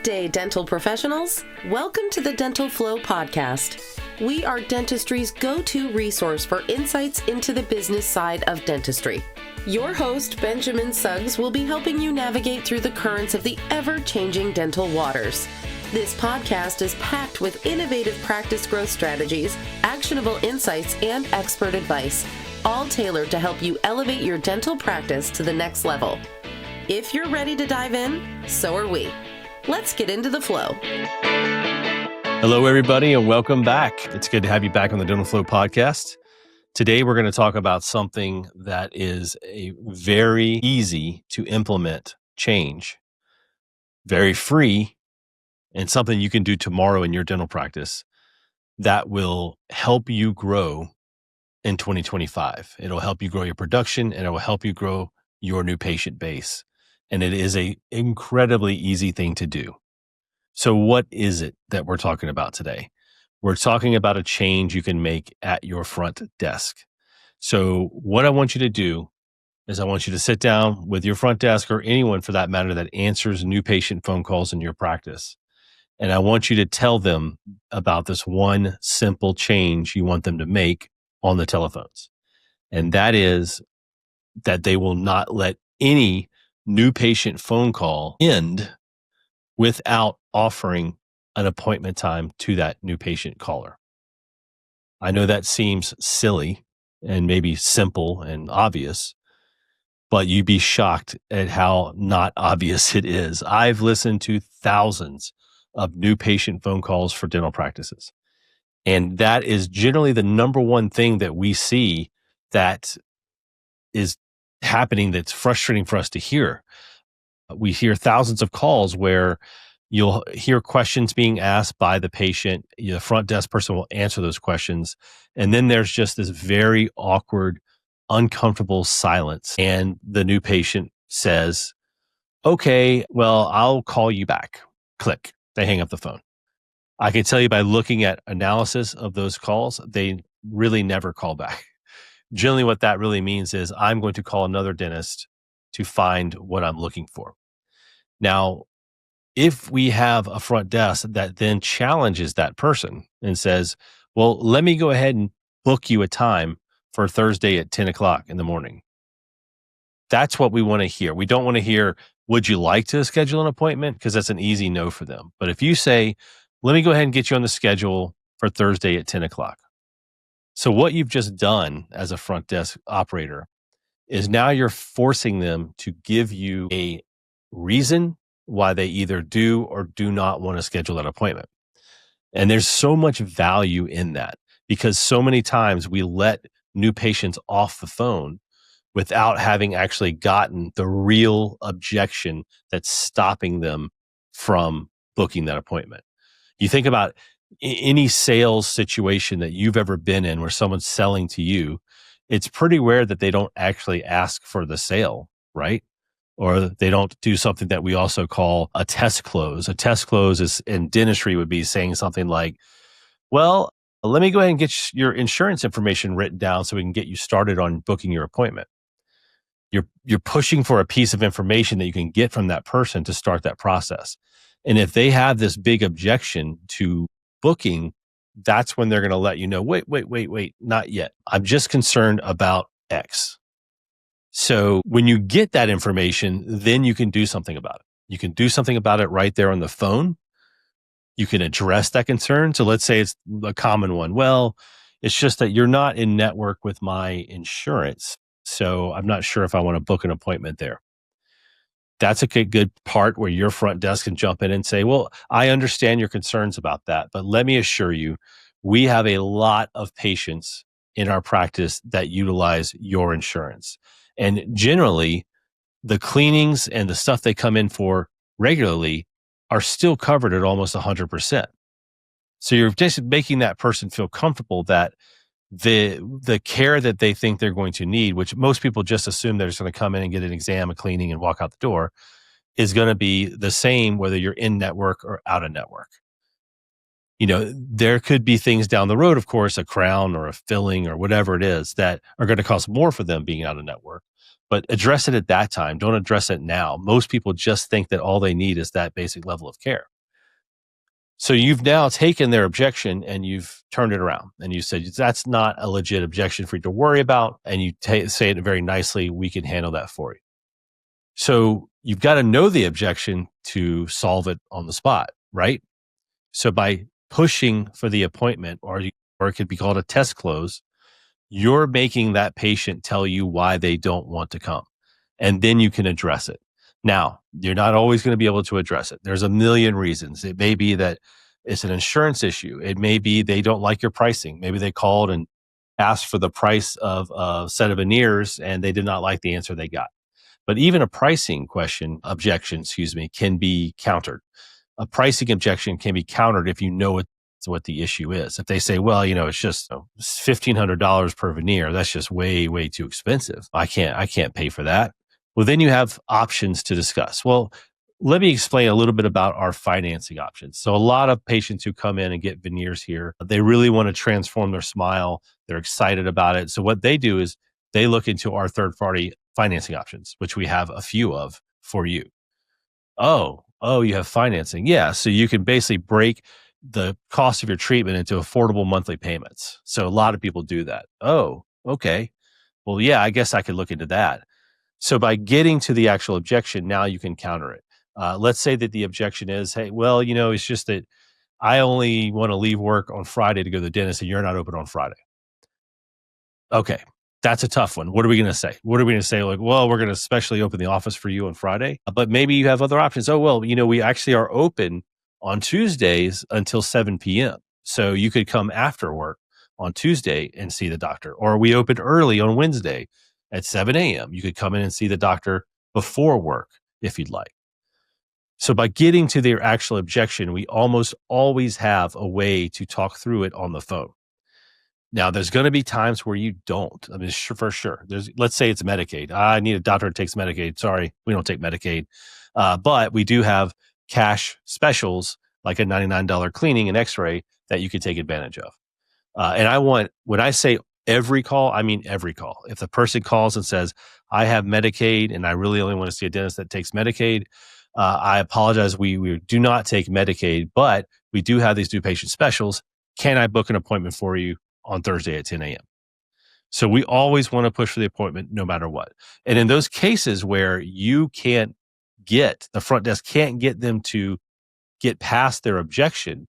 Good day, dental professionals. Welcome to the Dental Flow podcast. We are dentistry's go-to resource for insights into the business side of dentistry. Your host, Benjamin Suggs, will be helping you navigate through the currents of the ever-changing dental waters. This podcast is packed with innovative practice growth strategies, actionable insights, and expert advice, all tailored to help you elevate your dental practice to the next level. If you're ready to dive in, so are we. Let's get into the flow. Hello, everybody, and welcome back. It's good to have you back on the Dental Flow podcast. Today, we're going to talk about something that is a very easy to implement change, very free, and something you can do tomorrow in your dental practice that will help you grow in 2025. It'll help you grow your production, and it will help you grow your new patient base. And it is an incredibly easy thing to do. So what is it that we're talking about today? We're talking about a change you can make at your front desk. So what I want you to do is I want you to sit down with your front desk, or anyone for that matter that answers new patient phone calls in your practice. And I want you to tell them about this one simple change you want them to make on the telephones. And that is that they will not let any new patient phone call end without offering an appointment time to that new patient caller. I know that seems silly and maybe simple and obvious, but you'd be shocked at how not obvious it is. I've listened to thousands of new patient phone calls for dental practices. And that is generally the number one thing that we see that is happening that's frustrating for us to hear. We hear thousands of calls where you'll hear questions being asked by the patient. The front desk person will answer those questions. And then there's just this very awkward, uncomfortable silence. And the new patient says, okay, well, I'll call you back. Click. They hang up the phone. I can tell you by looking at analysis of those calls, they really never call back. Generally, what that really means is I'm going to call another dentist to find what I'm looking for. Now, if we have a front desk that then challenges that person and says, well, let me go ahead and book you a time for Thursday at 10 o'clock in the morning. That's what we want to hear. We don't want to hear, would you like to schedule an appointment? Because that's an easy no for them. But if you say, let me go ahead and get you on the schedule for Thursday at 10 o'clock. So what you've just done as a front desk operator is now you're forcing them to give you a reason why they either do or do not want to schedule that appointment. And there's so much value in that, because so many times we let new patients off the phone without having actually gotten the real objection that's stopping them from booking that appointment. You think about any sales situation that you've ever been in where someone's selling to you, it's pretty rare that they don't actually ask for the sale, right? Or they don't do something that we also call a test close. A test close is in dentistry would be saying something like, well, let me go ahead and get your insurance information written down so we can get you started on booking your appointment. You're pushing for a piece of information that you can get from that person to start that process. And if they have this big objection to booking, that's when they're going to let you know, wait, not yet. I'm just concerned about X. So when you get that information, then you can do something about it. You can do something about it right there on the phone. You can address that concern. So let's say it's a common one. Well, it's just that you're not in network with my insurance, so I'm not sure if I want to book an appointment there. That's a good part where your front desk can jump in and say, well, I understand your concerns about that, but let me assure you, we have a lot of patients in our practice that utilize your insurance. And generally, the cleanings and the stuff they come in for regularly are still covered at almost 100%. So you're just making that person feel comfortable that the care that they think they're going to need, which most people just assume they're just going to come in and get an exam, a cleaning, and walk out the door, is going to be the same whether you're in network or out of network. You know, there could be things down the road, of course, a crown or a filling or whatever it is that are going to cost more for them being out of network. But address it at that time. Don't address it now. Most people just think that all they need is that basic level of care. So you've now taken their objection and you've turned it around and you said, that's not a legit objection for you to worry about. And you say it very nicely. We can handle that for you. So you've got to know the objection to solve it on the spot, right? So by pushing for the appointment, or it could be called a test close, you're making that patient tell you why they don't want to come. And then you can address it. Now, you're not always going to be able to address it. There's a million reasons. It may be that it's an insurance issue. It may be they don't like your pricing. Maybe they called and asked for the price of a set of veneers and they did not like the answer they got. But even a pricing objection, can be countered. A pricing objection can be countered if you know what the issue is. If they say, well, it's just $1,500 per veneer, that's just way, way too expensive. I can't pay for that. Well, then you have options to discuss. Well, let me explain a little bit about our financing options. So a lot of patients who come in and get veneers here, they really want to transform their smile. They're excited about it. So what they do is they look into our third-party financing options, which we have a few of for you. Oh, you have financing. Yeah. So you can basically break the cost of your treatment into affordable monthly payments. So a lot of people do that. Oh, okay. Well, yeah, I guess I could look into that. So by getting to the actual objection, now you can counter it. Let's say that the objection is, hey, well, it's just that I only want to leave work on Friday to go to the dentist and you're not open on Friday. Okay. That's a tough one. What are we going to say? What are we going to say? Like, well, we're going to specially open the office for you on Friday, but maybe you have other options. Oh, well, we actually are open on Tuesdays until 7 p.m. So you could come after work on Tuesday and see the doctor, or we open early on Wednesday at 7 a.m. You could come in and see the doctor before work if you'd like. So by getting to their actual objection, we almost always have a way to talk through it on the phone. Now, there's going to be times where you don't. I mean, for sure. Let's say it's Medicaid. I need a doctor that takes Medicaid. Sorry, we don't take Medicaid. But we do have cash specials, like a $99 cleaning and x-ray that you can take advantage of. And when I say every call, I mean every call. If the person calls and says, I have Medicaid and I really only want to see a dentist that takes Medicaid, I apologize. We do not take Medicaid, but we do have these new patient specials. Can I book an appointment for you on Thursday at 10 a.m.? So we always want to push for the appointment no matter what. And in those cases where the front desk can't get them to get past their objection,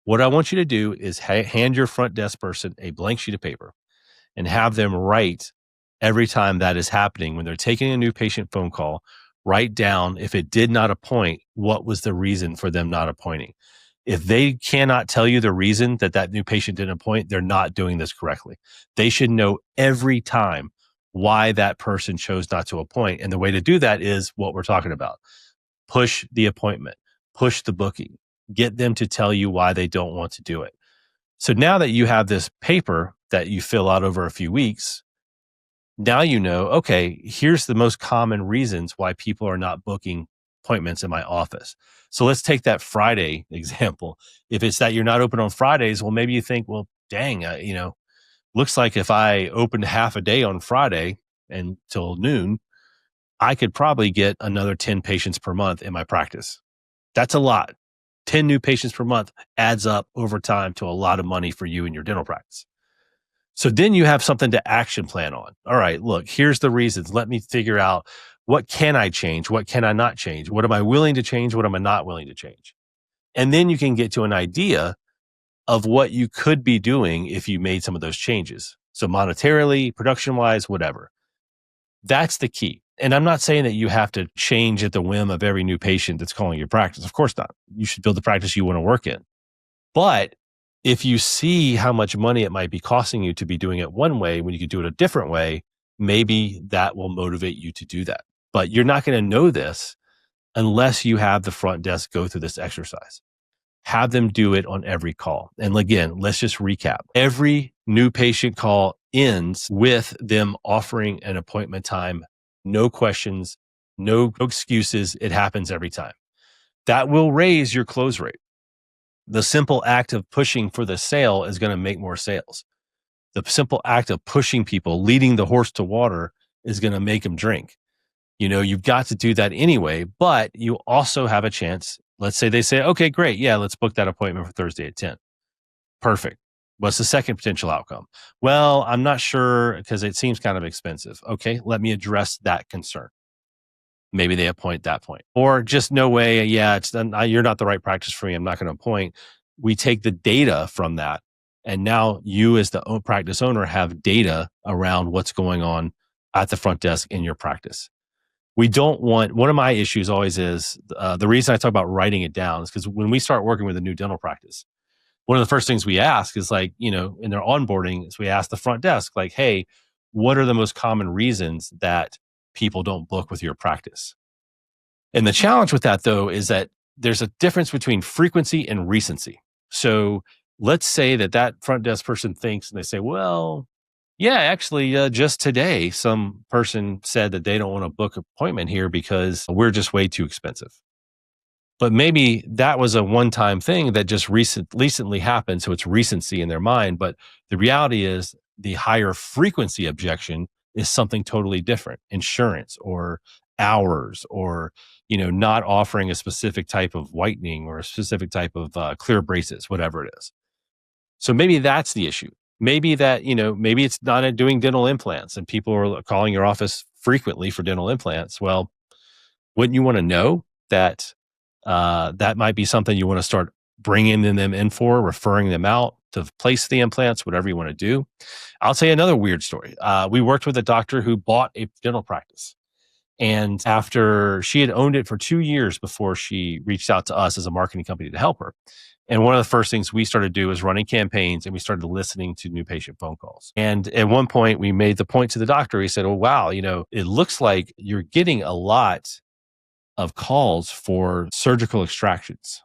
what I want you to do is hand your front desk person a blank sheet of paper and have them write every time that is happening. When they're taking a new patient phone call, write down, if it did not appoint, what was the reason for them not appointing. If they cannot tell you the reason that new patient didn't appoint, they're not doing this correctly. They should know every time why that person chose not to appoint. And the way to do that is what we're talking about. Push the appointment, push the booking, get them to tell you why they don't want to do it. So now that you have this paper that you fill out over a few weeks, now you know, okay, here's the most common reasons why people are not booking appointments in my office. So let's take that Friday example. If it's that you're not open on Fridays, well, maybe you think, well, dang, looks like if I opened half a day on Friday until noon, I could probably get another 10 patients per month in my practice. That's a lot. 10 new patients per month adds up over time to a lot of money for you in your dental practice. So then you have something to action plan on. All right, look, here's the reasons. Let me figure out, what can I change? What can I not change? What am I willing to change? What am I not willing to change? And then you can get to an idea of what you could be doing if you made some of those changes. So monetarily, production-wise, whatever. That's the key. And I'm not saying that you have to change at the whim of every new patient that's calling your practice. Of course not. You should build the practice you want to work in. But if you see how much money it might be costing you to be doing it one way when you could do it a different way, maybe that will motivate you to do that. But you're not going to know this unless you have the front desk go through this exercise. Have them do it on every call. And again, let's just recap. Every new patient call ends with them offering an appointment time. No questions, no excuses. It happens every time. That will raise your close rate. The simple act of pushing for the sale is going to make more sales. The simple act of pushing people, leading the horse to water, is going to make them drink. You've got to do that anyway, but you also have a chance, Let's say they say, okay, great. Yeah, let's book that appointment for Thursday at 10. Perfect. What's the second potential outcome? Well, I'm not sure because it seems kind of expensive. Okay, let me address that concern. Maybe they appoint that point. Or just no way, yeah, you're not the right practice for me. I'm not going to appoint. We take the data from that. And now you as the practice owner have data around what's going on at the front desk in your practice. We don't want, one of my issues always is, the reason I talk about writing it down is because when we start working with a new dental practice, one of the first things we ask is like, in their onboarding is we ask the front desk, like, hey, what are the most common reasons that people don't book with your practice? And the challenge with that though, is that there's a difference between frequency and recency. So let's say that front desk person thinks and they say, well, yeah, actually, just today, some person said that they don't want to book an appointment here because we're just way too expensive. But maybe that was a one-time thing that just recently happened. So it's recency in their mind. But the reality is the higher frequency objection is something totally different. Insurance or hours or, not offering a specific type of whitening or a specific type of clear braces, whatever it is. So maybe that's the issue. Maybe that, maybe it's not doing dental implants and people are calling your office frequently for dental implants. Well, wouldn't you want to know that that might be something you want to start bringing them in for, referring them out to place the implants, whatever you want to do? I'll tell you another weird story. We worked with a doctor who bought a dental practice. And after she had owned it for 2 years before she reached out to us as a marketing company to help her. And one of the first things we started to do was running campaigns and we started listening to new patient phone calls. And at one point we made the point to the doctor, he said, oh, wow, it looks like you're getting a lot of calls for surgical extractions,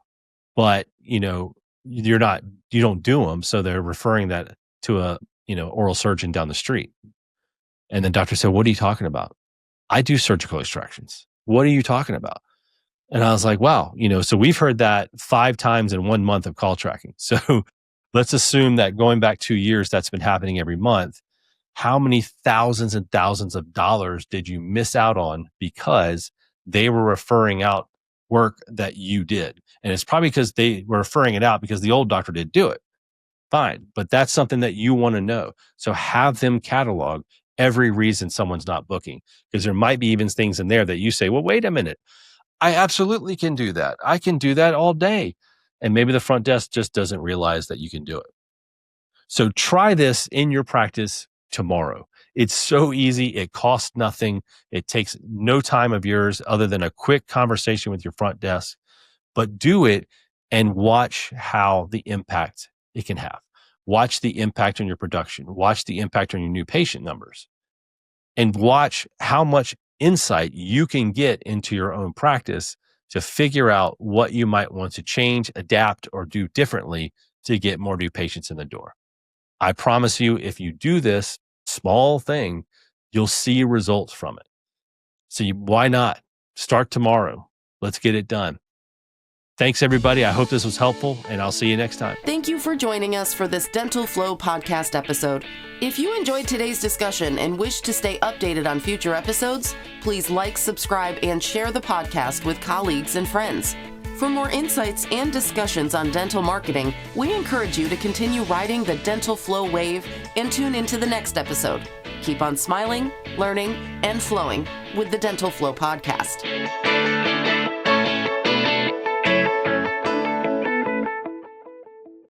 but you don't do them. So they're referring that to a, oral surgeon down the street. And the doctor said, what are you talking about? I do surgical extractions. What are you talking about? And I was like, wow, so we've heard that 5 times in 1 month of call tracking. So let's assume that going back 2 years, that's been happening every month. How many thousands and thousands of dollars did you miss out on because they were referring out work that you did? And it's probably because they were referring it out because the old doctor did do it. Fine. But that's something that you want to know. So have them catalog every reason someone's not booking, because there might be even things in there that you say, well, wait a minute. I absolutely can do that. I can do that all day. And maybe the front desk just doesn't realize that you can do it. So try this in your practice tomorrow. It's so easy. It costs nothing. It takes no time of yours other than a quick conversation with your front desk, but do it and watch how the impact it can have. Watch the impact on your production. Watch the impact on your new patient numbers, and watch how much insight you can get into your own practice to figure out what you might want to change, adapt, or do differently to get more new patients in the door. I promise you, if you do this small thing, you'll see results from it. So why not start tomorrow? Let's get it done. Thanks, everybody. I hope this was helpful, and I'll see you next time. Thank you for joining us for this Dental Flow podcast episode. If you enjoyed today's discussion and wish to stay updated on future episodes, please like, subscribe, and share the podcast with colleagues and friends. For more insights and discussions on dental marketing, we encourage you to continue riding the Dental Flow wave and tune into the next episode. Keep on smiling, learning, and flowing with the Dental Flow podcast.